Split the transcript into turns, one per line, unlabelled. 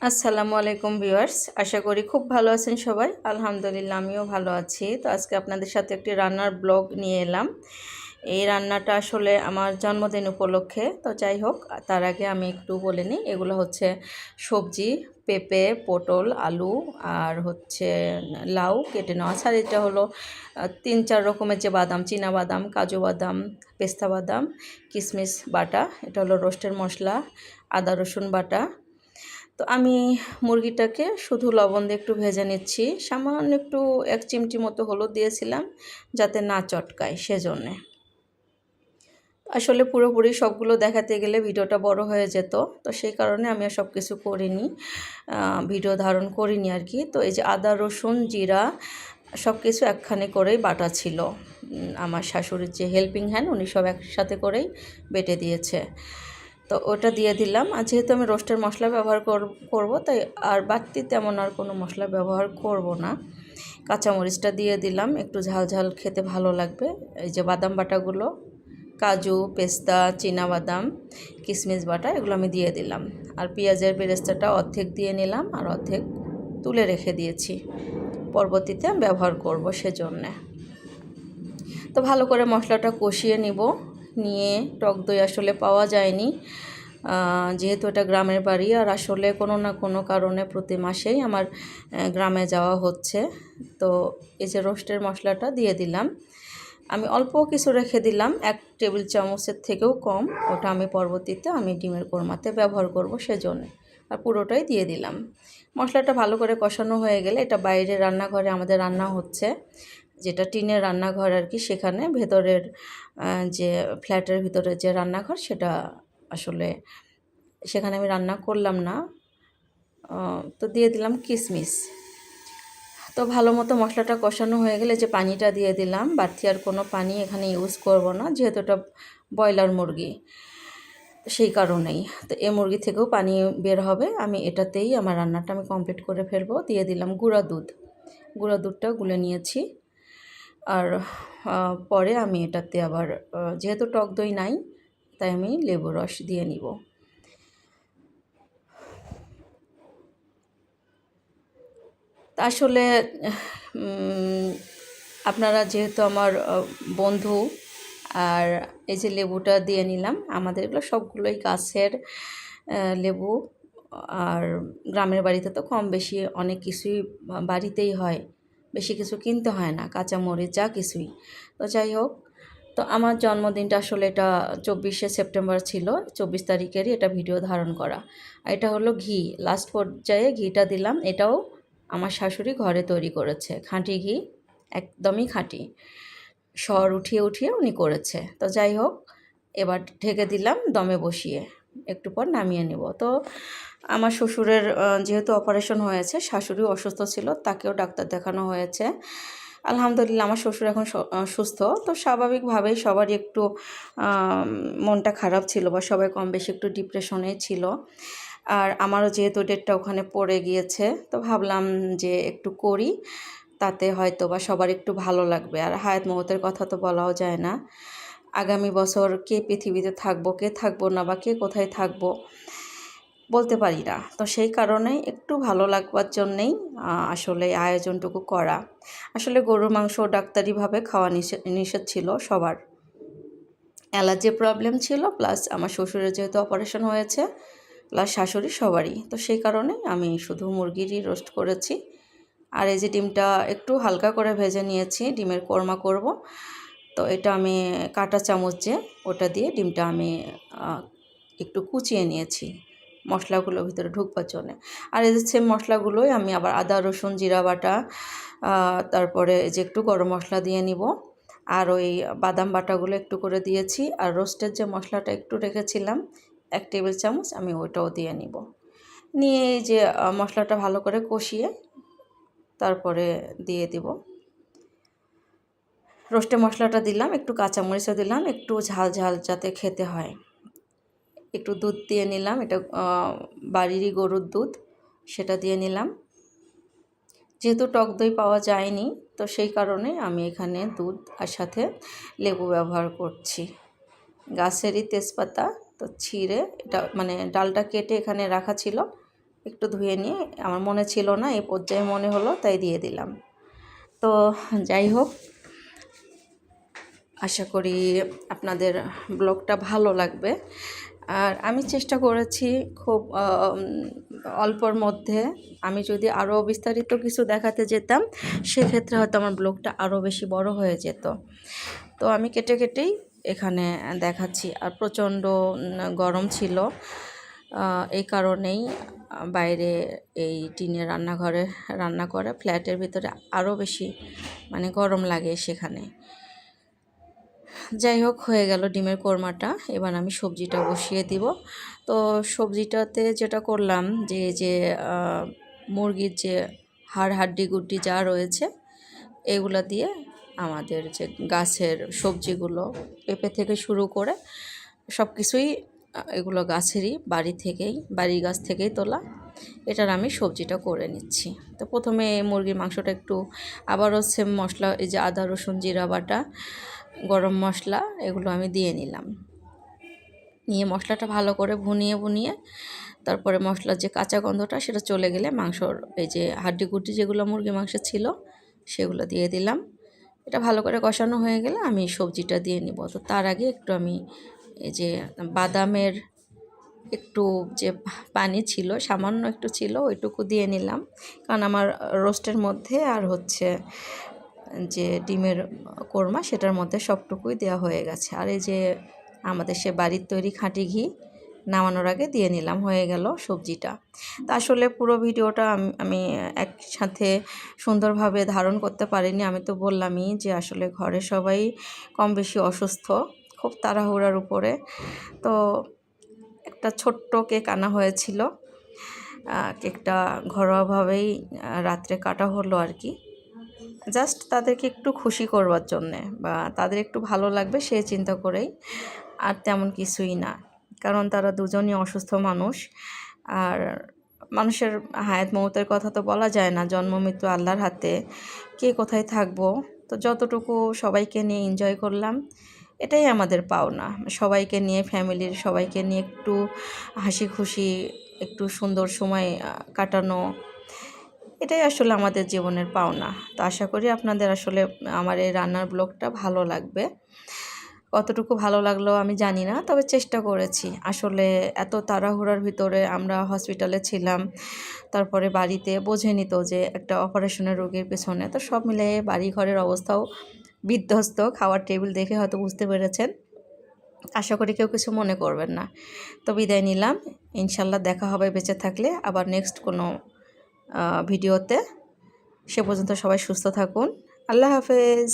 আসসালামু আলাইকুম ভিউয়ার্স, আশা করি খুব ভালো আছেন সবাই। আলহামদুলিল্লাহ আমিও ভালো আছি। তো আজকে আপনাদের সাথে একটি রান্নার ব্লগ নিয়ে এলাম। এই রান্নাটা আসলে আমার জন্মদিন উপলক্ষে। তো যাই হোক, তার আগে আমি একটু বলে নিই, এগুলো হচ্ছে সবজি, পেঁপে, পটল, আলু আর হচ্ছে লাউ কেটে নেওয়া আছে। আর এটা হলো 3-4 রকমের যে বাদাম, চীনা বাদাম, কাজু বাদাম, পেস্তা বাদাম, কিশমিশ বাটা। এটা হলো রোস্টের মশলা, আদা রসুন বাটা। তো আমি মুরগিটাকে শুধু লবণ দিয়ে একটু ভেজে নিচ্ছি। সামান্য একটু 1 চিমটি মতো হলুদ দিয়েছিলাম যাতে না চটকায়, সেজন্যে। আসলে পুরোপুরি সবগুলো দেখাতে গেলে ভিডিওটা বড় হয়ে যেত। তো সেই কারণে আমি আর সব কিছু করিনি, ভিডিও ধারণ করিনি আর কি। তো এই যে আদা রসুন জিরা সব কিছু একখানে করেই বাটা ছিল। আমার শাশুড়ির যে হেল্পিং হ্যান্ড, উনি সব একসাথে করেই বেটে দিয়েছে। তো ওটা দিয়ে দিলাম। আর যেহেতু আমি রোস্টের মশলা ব্যবহার করব, তাই আর বাড়তি তেমন আর কোনো মশলা ব্যবহার করব না। কাঁচামরিচটা দিয়ে দিলাম, একটু ঝাল ঝাল খেতে ভালো লাগবে। এই যে বাদাম বাটাগুলো, কাজু, পেস্তা, চীনা বাদাম, কিশমিশ বাটা, এগুলো আমি দিয়ে দিলাম। আর পেঁয়াজের বেরেস্তাটা অর্ধেক দিয়ে নিলাম আর অর্ধেক তুলে রেখে দিয়েছি, পরবর্তীতে ব্যবহার করব সেজন্যে। তো ভালো করে মশলাটা কষিয়ে নিব। নিয়ে টক দই আসলে পাওয়া যায়নি, যেহেতু এটা গ্রামের বাড়ি। আর আসলে কোনো না কোনো কারণে প্রতি মাসেই আমার গ্রামে যাওয়া হচ্ছে। তো এই যে রোস্টের মশলাটা দিয়ে দিলাম। আমি অল্প কিছু রেখে দিলাম, 1 টেবিল চামচের থেকেও কম। ওটা আমি পরবর্তীতে ডিমের কোরমাতে ব্যবহার করব সেজন্য। আর পুরোটাই দিয়ে দিলাম। মশলাটা ভালো করে কষানো হয়ে গেলে, এটা বাইরে রান্নাঘরে আমাদের রান্না হচ্ছে, যেটা টিনের রান্নাঘর আর কি। সেখানে ভেতরের যে ফ্ল্যাটের ভিতরে যে রান্নাঘর, সেটা আসলে সেখানে আমি রান্না করলাম না। তো দিয়ে দিলাম কিশমিশ। তো ভালো মতো মশলাটা কষানো হয়ে গেলে যে পানিটা দিয়ে দিলাম। বাড়তি আর কোনো পানি এখানে ইউজ করব না, যেহেতু এটা ব্রয়লার মুরগি, সেই কারণেই। তো এই মুরগি থেকেও পানি বের হবে। আমি এটাতেই আমার রান্নাটা আমি কমপ্লিট করে ফেলবো। দিয়ে দিলাম গুঁড়া দুধ। গুঁড়া দুধটা গুলে নিয়েছি। আর পরে আমি এটাতে আবার যেহেতু টক দই নাই, তাই আমি লেবু রস দিয়ে নিব। আসলে আপনারা যেহেতু আমার বন্ধু, আর এই যে লেবুটা দিয়ে নিলাম। আমাদের এগুলো সবগুলোই গাছের লেবু। আর গ্রামের বাড়িতে তো কম বেশি অনেক কিছুই বাড়িতেই হয়, বেশি কিছু কিনতে হয় না, কাঁচামরিচ যা কিছুই। তো যাই হোক, তো আমার জন্মদিনটা আসলে এটা 24শে সেপ্টেম্বর ছিল। 24 তারিখেরই এটা ভিডিও ধারণ করা। আর এটা হলো ঘি, লাস্ট পর্যায়ে ঘিটা দিলাম। এটাও আমার শাশুড়ি ঘরে তৈরি করেছে, খাঁটি ঘি, একদমই খাঁটি। সর উঠিয়ে উঠিয়ে উনি করেছে। তো যাই হোক, এবার ঢেকে দিলাম দমে বসিয়ে, একটু পর নামিয়ে নেব। তো আমার শ্বশুরের যেহেতু অপারেশন হয়েছে, শাশুড়িও অসুস্থ ছিল, তাকেও ডাক্তার দেখানো হয়েছে। আলহামদুলিল্লাহ আমার শ্বশুর এখন সুস্থ। তো স্বাভাবিকভাবেই সবারই একটু মনটা খারাপ ছিল, বা সবাই কম বেশি একটু ডিপ্রেশনে ছিল। আর আমারও যেহেতু ডেটটা ওখানে পড়ে গিয়েছে, তো ভাবলাম যে একটু করি, তাতে হয়তো বা সবার একটু ভালো লাগবে। আর হায়াত মওতের কথা তো বলাও যায় না। আগামী বছর কে পৃথিবীতে থাকবো, কে থাকবো না, বা কে কোথায় থাকবো বলতে পারি না। তো সেই কারণে একটু ভালো লাগবার জন্যেই আসলে আয়োজনটুকু করা। আসলে গরুর মাংস ডাক্তারিভাবে খাওয়া নিষেধ ছিল সবার। অ্যালার্জি প্রবলেম ছিল, প্লাস আমার শ্বশুরের যেহেতু অপারেশন হয়েছে, প্লাস শাশুড়ি, সবারই। তো সেই কারণে আমি শুধু মুরগিরই রোস্ট করেছি। আর এই যে ডিমটা একটু হালকা করে ভেজে নিয়েছি, ডিমের কোরমা করব। তো এটা আমি কাঁটা চামচ যে, ওটা দিয়ে ডিমটা আমি একটু কুচিয়ে নিয়েছি মশলাগুলো ভিতরে ঢুকবার জন্যে। আর এই যে সেম মশলাগুলোই আমি আবার আদা রসুন জিরা বাটা, তারপরে যে একটু গরম মশলা দিয়ে নিব। আর ওই বাদাম বাটাগুলো একটু করে দিয়েছি। আর রোস্টের যে মশলাটা একটু রেখেছিলাম 1 টেবিল চামচ, আমি ওইটাও দিয়ে নিব। নিয়ে এই যে মশলাটা ভালো করে কষিয়ে তারপরে দিয়ে দিব। রোস্টে মশলাটা দিলাম, একটু কাঁচামরিচও দিলাম, একটু ঝাল ঝাল যাতে খেতে হয়। একটু দুধ দিয়ে নিলাম, এটা বাড়িরই গরুর দুধ, সেটা দিয়ে নিলাম। যেহেতু টক দই পাওয়া যায়নি, তো সেই কারণে আমি এখানে দুধ আর সাথে লেবু ব্যবহার করছি। গাছেরই তেজপাতা, তো ছিঁড়ে এটা মানে ডালটা কেটে এখানে রাখা ছিল, একটু ধুয়ে নিয়ে আমার মনে ছিল না, এই পর্যায়ে মনে হলো তাই দিয়ে দিলাম। তো যাই হোক, আশা করি আপনাদের ব্লগটা ভালো লাগবে। আর আমি চেষ্টা করেছি খুব অল্পর মধ্যে, আমি যদি আরও বিস্তারিত কিছু দেখাতে যেতাম সেক্ষেত্রে হয়তো আমার ব্লগটা আরও বেশি বড় হয়ে যেত। তো আমি কেটে কেটেই এখানে দেখাচ্ছি। আর প্রচণ্ড গরম ছিল, এই কারণেই বাইরে এই টিনের রান্নাঘরে রান্না করে, ফ্ল্যাটের ভিতরে আরও বেশি মানে গরম লাগে সেখানে। যাই হোক, হয়ে গেল ডিমের কোরমাটা। এবার আমি সবজিটা বসিয়ে দিব। তো সবজিটাতে যেটা করলাম, যে মুরগির যে হাড্ডি গুড্ডি যা রয়েছে এগুলো দিয়ে আমাদের যে গাছের সবজিগুলো, পেঁপে থেকে শুরু করে সব কিছুই এগুলো গাছেরই, বাড়ির গাছ থেকেই তোলা। এটার আমি সবজিটা করে নিচ্ছি। তো প্রথমে মুরগির মাংসটা একটু আবারও সেম মশলা, এই যে আদা রসুন জিরা বাটা, গরম মশলা, এগুলো আমি দিয়ে নিলাম। নিয়ে মশলাটা ভালো করে ভুনিয়ে তারপরে মশলার যে কাঁচা গন্ধটা সেটা চলে গেলে মাংসর এই যে হাড্ডি গুড্ডি যেগুলো মুরগি মাংস ছিল সেগুলো দিয়ে দিলাম। এটা ভালো করে কষানো হয়ে গেলে আমি সবজিটা দিয়ে নিব। তো তার আগে একটু আমি এই যে বাদামের একটু যে পানি ছিল, সামান্য একটু ছিল, ওইটুকু দিয়ে নিলাম। কারণ আমার রোস্টের মধ্যে আর হচ্ছে যে ডিমের কোরমা সেটার মধ্যে সবটুকুই দেওয়া হয়ে গেছে। আর এই যে আমাদের সে বাড়ির তৈরি খাঁটি ঘি নামানোর আগে দিয়ে নিলাম, হয়ে গেল সবজিটা। তা আসলে পুরো ভিডিওটা আমি একসাথে সুন্দরভাবে ধারণ করতে পারিনি। আমি তো বললামই যে আসলে ঘরে সবাই কম বেশি অসুস্থ, খুব তাড়াহুড়ার উপরে। তো একটা ছোট্ট কেক আনা হয়েছিল, কেকটা ঘরোয়াভাবেই রাত্রে কাটা হলো আর কি, জাস্ট তাদেরকে একটু খুশি করবার জন্যে বা তাদের একটু ভালো লাগবে সেই চিন্তা করেই, আর তেমন কিছুই না। কারণ তারা দুজনই অসুস্থ মানুষ, আর মানুষের হায়াত মৌতের কথা তো বলা যায় না, জন্ম মৃত্যু আল্লাহর হাতে, কে কোথায় থাকবো। তো যতটুকু সবাইকে নিয়ে এনজয় করলাম, এটাই আমাদের পাওনা। সবাইকে নিয়ে, ফ্যামিলির সবাইকে নিয়ে একটু হাসি খুশি, একটু সুন্দর সময় কাটানো, এটাই আসলে আমাদের জীবনের পাওনা। তো আশা করি আপনাদের আসলে আমার এই রান্নার ব্লগটা ভালো লাগবে। কতটুকু ভালো লাগলো আমি জানি না, তবে চেষ্টা করেছি। আসলে এত তাড়াহুড়ার ভিতরে আমরা হসপিটালে ছিলাম, তারপরে বাড়িতে বোঝেনি তো যে একটা অপারেশনের রোগীর পেছনে, তো সব মিলিয়ে বাড়ি ঘরের অবস্থাও বিধ্বস্ত। খাওয়ার টেবিল দেখে হয়তো বুঝতে পেরেছেন। আশা করি কেউ কিছু মনে করবেন না। তো বিদায় নিলাম, ইনশাল্লাহ দেখা হবে বেঁচে থাকলে আবার নেক্সট কোনো ভিডিওতে। সে পর্যন্ত সবাই সুস্থ থাকুন। আল্লাহ হাফেজ।